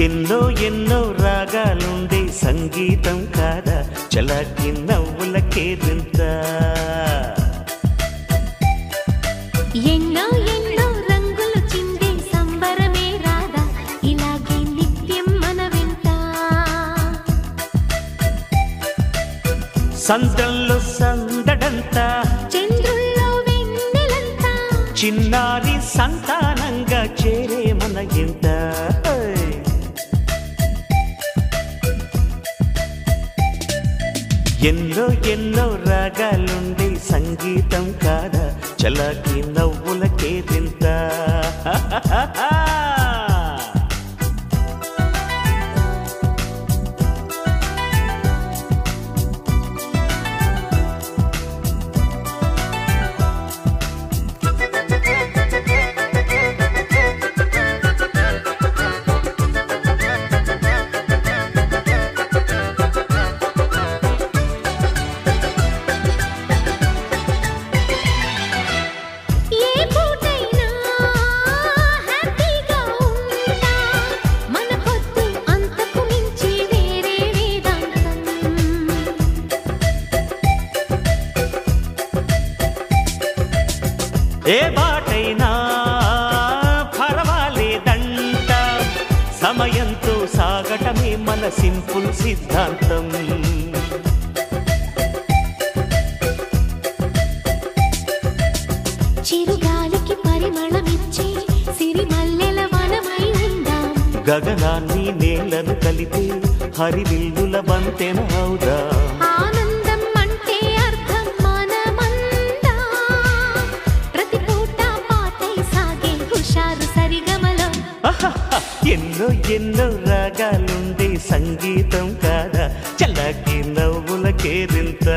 ఎన్నో ఎన్నో రాగాలుండే సంగీతం కాదా చలాకి నవ్వులకే వింత ఎన్నో ఎన్నో రంగులు చిందే సంబరమే రాదా ఇలాగే నిత్యం మన వింత సంద్రంలో సందడంతా చంద్రుల్లో వెన్నెలంతా చిన్నారి సంతానంగా చేరే మన ఇంత ఎన్నో ఎన్నో రాగాలుండే సంగీతం కాదా చలాకి నవ్వులకే వింత ఏ బాటైనా పర్వాలేదంట సమయంతో సాగటమే మన సింపుల్ సిద్ధాంతం చిరుగాలికి పరిమళమిచ్చే సిరిమల్లెల వనమై ఉందాం గగనాన్ని నేలను కలిపి హరివిల్లుల బంతెన అవుదాం ఆనందం అంటే అర్థం మనమందా ప్రతి పూట పాటై సాగే హుషారు సరిగమలో ఎన్నో ఎన్నో రాగాలుండే సంగీతం కాదా చల్లకి నవ్వులకే వింత